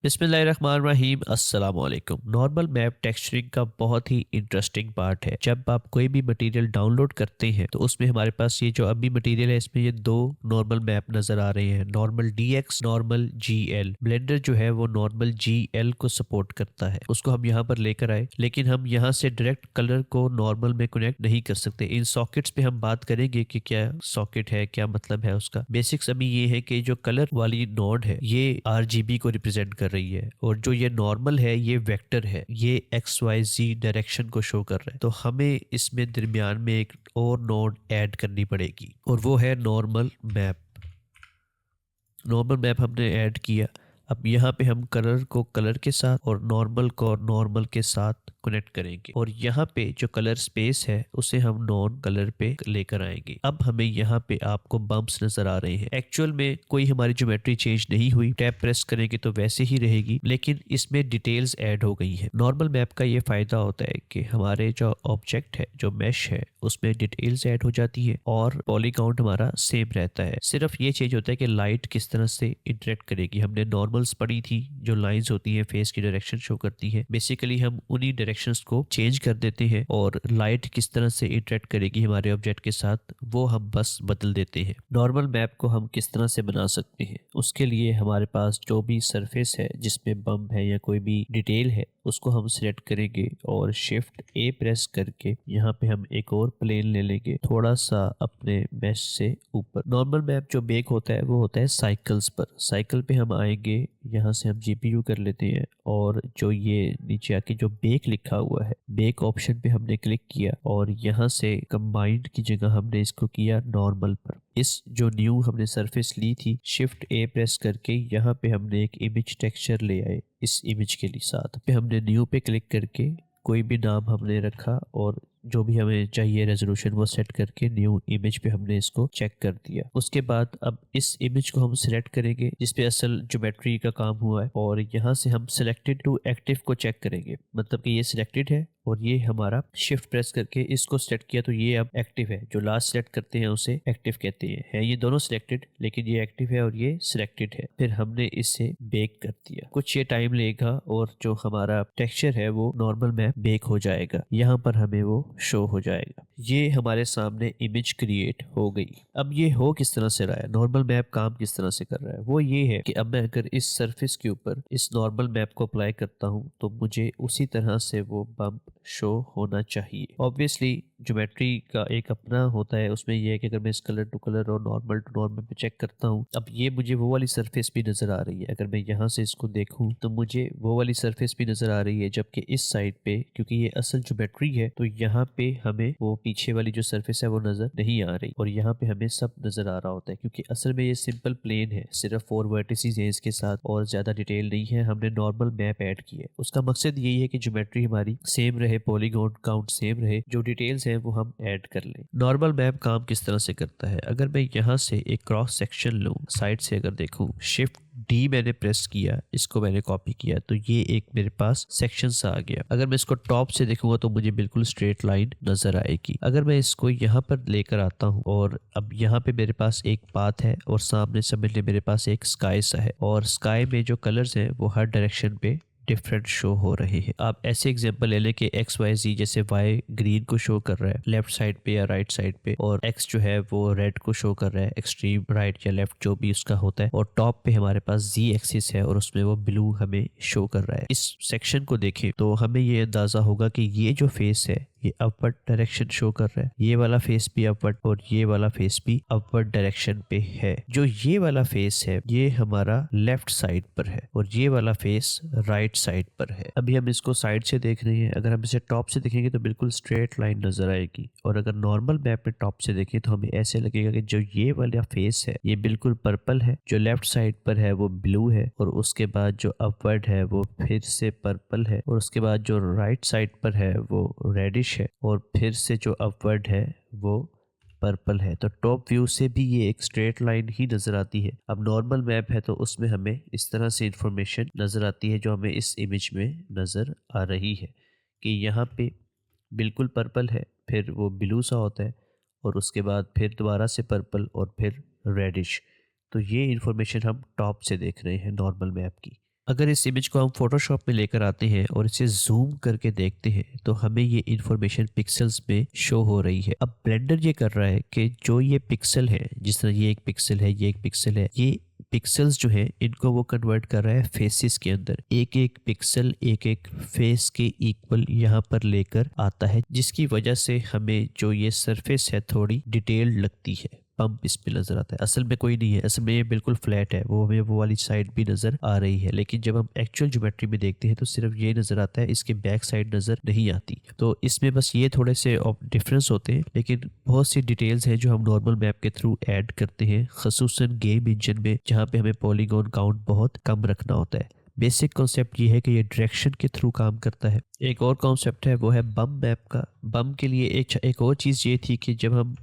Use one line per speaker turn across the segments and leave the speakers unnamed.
बिस्मिल्लाहिर्रहमानिर्रहीम अस्सलाम वालेकुम। नॉर्मल मैप टेक्सचरिंग का बहुत ही इंटरेस्टिंग पार्ट है। जब आप कोई भी मटेरियल डाउनलोड करते हैं तो उसमें हमारे पास ये जो अभी मटेरियल है इसमें ये दो नॉर्मल मैप नज़र आ रहे हैं, normal DX, normal GL। Blender जो है वो नॉर्मल GL को सपोर्ट करता है, उसको हम यहाँ पर लेकर आए, लेकिन हम यहाँ से डायरेक्ट कलर को नॉर्मल में कनेक्ट नहीं कर सकते। इन सॉकेट्स पे हम बात करेंगे कि क्या सॉकेट है, क्या मतलब है उसका। बेसिक्स अभी ये है कि जो कलर वाली नोड है ये RGB को रिप्रेजेंट कर रही है, और जो ये नॉर्मल है ये वेक्टर है, ये XYZ डायरेक्शन को शो कर रहा है। तो हमें इसमें दरमियान में एक और नोड ऐड करनी पड़ेगी और वो है नॉर्मल मैप। नॉर्मल मैप हमने ऐड किया। अब यहाँ पे हम कलर को कलर के साथ और नॉर्मल को नॉर्मल के साथ कनेक्ट करेंगे, और यहाँ पे जो कलर स्पेस है उसे हम नॉन कलर पे लेकर आएंगे। अब हमें यहाँ पे आपको बम्प्स नजर आ रहे हैं। एक्चुअल में कोई हमारी ज्योमेट्री चेंज नहीं हुई, टैब प्रेस करेंगे तो वैसे ही रहेगी, लेकिन इसमें डिटेल्स ऐड हो गई है। नॉर्मल मैप का ये फायदा होता है कि हमारे जो ऑब्जेक्ट है, जो मैश है, उसमें डिटेल्स ऐड हो जाती है और पॉली काउंट हमारा सेम रहता है। सिर्फ ये चेंज होता है कि लाइट किस तरह से इंटरेक्ट करेगी। हमने नॉर्मल्स पढ़ी थी, जो लाइंस होती है फेस की डायरेक्शन शो करती है। बेसिकली हम उन्हीं डायरेक्शंस को चेंज कर देते हैं, और लाइट किस तरह से इंटरेक्ट करेगी हमारे ऑब्जेक्ट के साथ वो हम बस बदल देते हैं। नॉर्मल मैप को हम किस तरह से बना सकते हैं, उसके लिए हमारे पास जो भी सरफेस है जिसमें बम्प है या कोई भी डिटेल है उसको हम सिलेक्ट करेंगे और शिफ्ट A प्रेस करके यहाँ पे हम एक और प्लेन ले लेंगे थोड़ा सा अपने मैश से ऊपर। नॉर्मल मैप जो बेक होता है वो होता है साइकिल्स पर। साइकिल पे हम आएंगे, यहाँ से हम GPU कर लेते हैं, और जो ये नीचे आके जो बेक लिखा हुआ है, बेक ऑप्शन पे हमने क्लिक किया और यहाँ से कंबाइंड की जगह हमने इसको किया नॉर्मल पर। इस जो न्यू हमने सरफेस ली थी, शिफ्ट A प्रेस करके यहाँ पे हमने एक इमेज टेक्सचर ले आए। इस इमेज के लिए साथ पे हमने न्यू पे क्लिक करके कोई भी नाम हमने रखा, और जो भी हमें चाहिए रेजोल्यूशन वो सेट करके न्यू इमेज पे हमने इसको चेक कर दिया। उसके बाद अब इस इमेज को हम सिलेक्ट करेंगे जिसपे असल ज्योमेट्री का काम हुआ है, और यहाँ से हम सिलेक्टेड टू एक्टिव को चेक करेंगे, मतलब कि ये सिलेक्टेड है और ये हमारा शिफ्ट प्रेस करके इसको सेलेक्ट किया तो ये अब एक्टिव है। जो लास्ट सेलेक्ट करते हैं उसे एक्टिव कहते हैं। है ये दोनों सिलेक्टेड, लेकिन ये एक्टिव है और ये सिलेक्टेड है। फिर हमने इसे बेक कर दिया। कुछ ये टाइम लेगा और जो हमारा टेक्सचर है वो नॉर्मल में बेक हो जाएगा। यहाँ पर हमें वो शो हो जाएगा। ये हमारे सामने इमेज क्रिएट हो गई। अब ये हो किस तरह से रहा है, नॉर्मल मैप काम किस तरह से कर रहा है, वो ये है कि अब मैं अगर इस सरफेस के ऊपर इस नॉर्मल मैप को अप्लाई करता हूँ तो मुझे उसी तरह से वो बम्प शो होना चाहिए। ऑब्वियसली ज्योमेट्री का एक अपना होता है, उसमें यह है कि अगर मैं इस कलर टू कलर और नॉर्मल टू नॉर्मल पे चेक करता हूँ, अब ये मुझे वो वाली सरफेस भी नजर आ रही है। अगर मैं यहाँ से इसको देखूँ तो मुझे वो वाली सरफेस भी नजर आ रही है, जबकि इस साइड पे क्योंकि ये असल ज्योमेट्री है तो यहाँ पे हमें वो पीछे वाली जो सरफेस है वो नजर नहीं आ रही, और यहाँ पे हमें सब नजर आ रहा होता है क्योंकि असल में ये सिंपल प्लेन है, सिर्फ 4 वर्टिसेस हैं इसके साथ और ज्यादा डिटेल नहीं है। हमने नॉर्मल मैप ऐड किया है, उसका मकसद यही है कि ज्योमेट्री हमारी सेम रहे, पॉलीगॉन काउंट सेम रहे, जो डिटेल्स हैं वो हम ऐड कर लें। नॉर्मल मैप काम किस तरह से करता है, अगर मैं यहाँ से एक क्रॉस सेक्शन लूँ साइड से, अगर देखूँ शिफ्ट D मैंने प्रेस किया, इसको मैंने कॉपी किया तो ये एक मेरे पास सेक्शन सा आ गया। अगर मैं इसको टॉप से देखूंगा तो मुझे बिल्कुल स्ट्रेट लाइन नजर आएगी। अगर मैं इसको यहाँ पर लेकर आता हूँ और अब यहाँ पे मेरे पास एक पाथ है और सामने समझ ले मेरे पास एक स्काई सा है, और स्काई में जो कलर्स हैं वो हर डायरेक्शन पे डिफरेंट शो हो रहे हैं। आप ऐसे एग्जांपल ले लें कि XYZ, जैसे Y ग्रीन को शो कर रहा है लेफ्ट साइड पे या राइट साइड पे, और X जो है वो रेड को शो कर रहा है एक्सट्रीम राइट या लेफ्ट जो भी उसका होता है, और टॉप पे हमारे पास Z एक्सिस है और उसमें वो ब्लू हमें शो कर रहा है। इस सेक्शन को देखें तो हमें ये अंदाजा होगा कि ये जो फेस है ये अपवर्ड डायरेक्शन शो कर रहा है, ये वाला फेस भी अपवर्ड और ये वाला फेस भी अपवर्ड डायरेक्शन पे है। जो ये वाला फेस है ये हमारा लेफ्ट साइड पर है और ये वाला फेस राइट साइड पर है। अभी हम इसको साइड से देख रहे हैं, अगर हम इसे टॉप से देखेंगे तो बिल्कुल स्ट्रेट लाइन नजर आएगी, और अगर नॉर्मल मैप में टॉप से देखें तो हमें ऐसे लगेगा कि जो ये वाला फेस है ये बिल्कुल पर्पल है, जो लेफ्ट साइड पर है वो ब्लू है, और उसके बाद जो अपवर्ड है वो फिर से पर्पल है, और उसके बाद जो राइट साइड पर है वो रेडिश है, और फिर से जो अपवर्ड है वो पर्पल है। तो टॉप व्यू से भी ये एक स्ट्रेट लाइन ही नजर आती है। अब नॉर्मल मैप है तो उसमें हमें इस तरह से इंफॉर्मेशन नजर आती है जो हमें इस इमेज में नजर आ रही है कि यहाँ पे बिल्कुल पर्पल है, फिर वो ब्लू सा होता है, और उसके बाद फिर दोबारा से पर्पल और फिर रेडिश। तो ये इंफॉर्मेशन हम टॉप से देख रहे हैं नॉर्मल मैप की। अगर इस इमेज को हम फोटोशॉप में लेकर आते हैं और इसे जूम करके देखते हैं तो हमें ये इंफॉर्मेशन पिक्सल्स में शो हो रही है। अब ब्लेंडर ये कर रहा है कि जो ये पिक्सल है, जिस तरह ये एक पिक्सल है, ये एक पिक्सल है, ये पिक्सल्स जो है इनको वो कन्वर्ट कर रहा है फेसेस के अंदर। एक एक पिक्सल एक एक फेस के इक्वल यहाँ पर लेकर आता है, जिसकी वजह से हमें जो ये सरफेस है थोड़ी डिटेल्ड लगती है। पंप इस पे नजर आता है, असल में कोई नहीं है, असल में ये बिल्कुल फ्लैट है, वो हमें वो वाली साइड भी नजर आ रही है। लेकिन जब हम एक्चुअल ज्योमेट्री में देखते हैं तो सिर्फ ये नजर आता है, इसके बैक साइड नजर नहीं आती। तो इसमें बस ये थोड़े से डिफरेंस होते हैं, लेकिन बहुत सी डिटेल्स हैं जो हम नॉर्मल मैप के थ्रू ऐड करते हैं, खसूसन गेम इंजन में, जहाँ पे हमें पॉलीगॉन काउंट बहुत कम रखना होता है। बेसिक कॉन्सेप्ट ये है कि ये डायरेक्शन के थ्रू काम करता है। एक और कॉन्सेप्ट है वो है बम मैप का। बम के लिए एक और चीज़ ये थी कि जब हम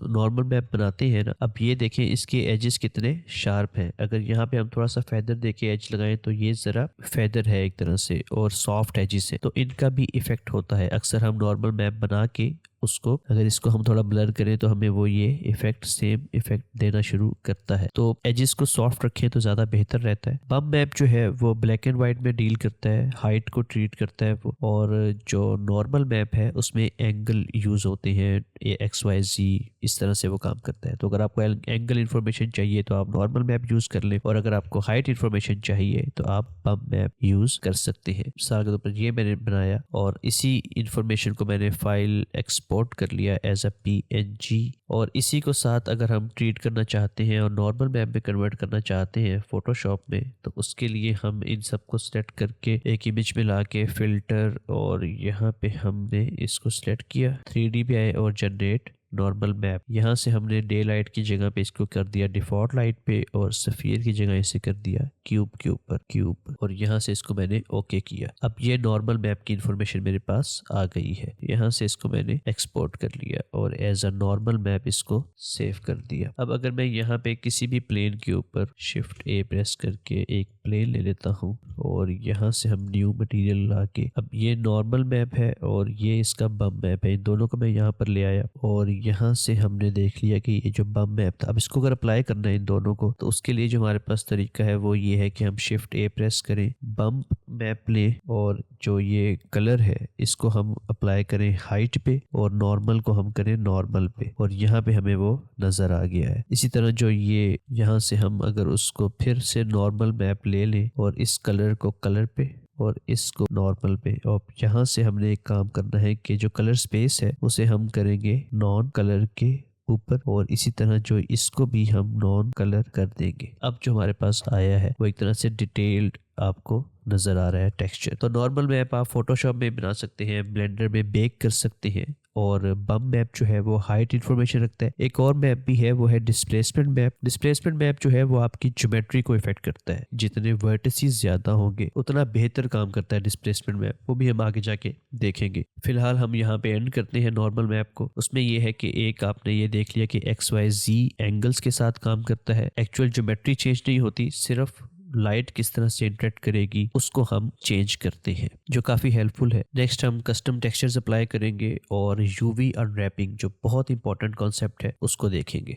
नॉर्मल मैप बनाते हैं ना, अब ये देखें इसके एजेस कितने शार्प हैं। अगर यहाँ पे हम थोड़ा सा फेदर देके एज लगाएं तो ये ज़रा फेदर है एक तरह से, और सॉफ्ट एजेस है, तो इनका भी इफेक्ट होता है। अक्सर हम नॉर्मल मैप बना के उसको, अगर इसको हम थोड़ा ब्लर करें तो हमें वो ये इफेक्ट सेम इफेक्ट देना शुरू करता है। तो एजेस को सॉफ्ट रखें तो ज़्यादा बेहतर रहता है। बम मैप जो है वो ब्लैक एंड वाइट में डील करता है, हाइट को ट्रीट करता है वो, और जो नॉर्मल मैप है उसमें एंगल यूज़ होते हैं, XYZ इस तरह से वो काम करता है। तो अगर आपको एंगल इन्फॉर्मेशन चाहिए तो आप नॉर्मल मैप यूज़ कर लें, और अगर आपको हाइट इन्फॉर्मेशन चाहिए तो आप बम मैप यूज़ कर सकते हैं। मिसाल के तौर पर ये मैंने बनाया और इसी इन्फॉर्मेशन को मैंने फाइल एक्सपोर्ट कर लिया एज अ PNG, और इसी को साथ अगर हम ट्रीट करना चाहते हैं और नॉर्मल मैप में कन्वर्ट करना चाहते हैं फोटोशॉप में, तो उसके लिए हम इन सब को सेलेक्ट करके एक इमेज में ला के फिल्टर, और यहाँ पे हमने इसको सेलेक्ट किया, 3D पे आए और जनरेट नॉर्मल मैप। यहाँ से हमने डे लाइट की जगह पे इसको कर दिया डिफॉल्ट लाइट पे, और सफियर की जगह इसे कर दिया क्यूब के ऊपर क्यूब, और यहाँ से इसको मैंने ओके किया। अब ये नॉर्मल मैप की इंफॉर्मेशन मेरे पास आ गई है। यहाँ से इसको मैंने एक्सपोर्ट कर लिया और एज अ नॉर्मल मैप इसको सेव कर दिया। अब अगर मैं यहाँ पे किसी भी प्लेन के ऊपर Shift A प्रेस करके एक प्लेन ले लेता हूँ, और यहाँ से हम न्यू मटेरियल ला के, अब ये नॉर्मल मैप है और ये इसका बम मैप है, इन दोनों को मैं यहाँ पर ले आया, और यहाँ से हमने देख लिया कि ये जो बम मैप था, अब इसको अगर अप्लाई करना है इन दोनों को, तो उसके लिए जो हमारे पास तरीका है वो ये है कि हम Shift A प्रेस करें, बम मैप लें, और जो ये कलर है इसको हम अप्लाई करें हाइट पे, और नॉर्मल को हम करें नॉर्मल पे, और यहाँ पे हमें वो नजर आ गया है। इसी तरह जो ये यहाँ से हम अगर उसको फिर से नॉर्मल मैप ले लें और इस कलर को कलर पे और इसको नॉर्मल पे, और यहाँ से हमने एक काम करना है कि जो कलर स्पेस है उसे हम करेंगे नॉन कलर के ऊपर, और इसी तरह जो इसको भी हम नॉन कलर कर देंगे। अब जो हमारे पास आया है वो एक तरह से डिटेल्ड आपको नजर आ रहा है टेक्सचर। तो नॉर्मल मैप आप फोटोशॉप में बना सकते हैं, ब्लेंडर में बेक कर सकते हैं, और बम मैप जो है वो हाइट इन्फॉर्मेशन रखता है। एक और मैप भी है वो है डिस्प्लेसमेंट मैप। डिस्प्लेसमेंट मैप जो है वो आपकी ज्योमेट्री को इफेक्ट करता है, जितने वर्टिसेस ज्यादा होंगे उतना बेहतर काम करता है डिस्प्लेसमेंट मैप, वो भी हम आगे जाके देखेंगे। फिलहाल हम यहाँ पे एंड करते हैं नॉर्मल मैप को। उसमें ये है कि एक आपने ये देख लिया कि XYZ एंगल्स के साथ काम करता है, एक्चुअल ज्योमेट्री चेंज नहीं होती, सिर्फ लाइट किस तरह से इंटरेक्ट करेगी उसको हम चेंज करते हैं, जो काफी हेल्पफुल है। नेक्स्ट हम कस्टम टेक्सचर्स अप्लाई करेंगे और UV अनरैपिंग, जो बहुत इंपॉर्टेंट कॉन्सेप्ट है, उसको देखेंगे।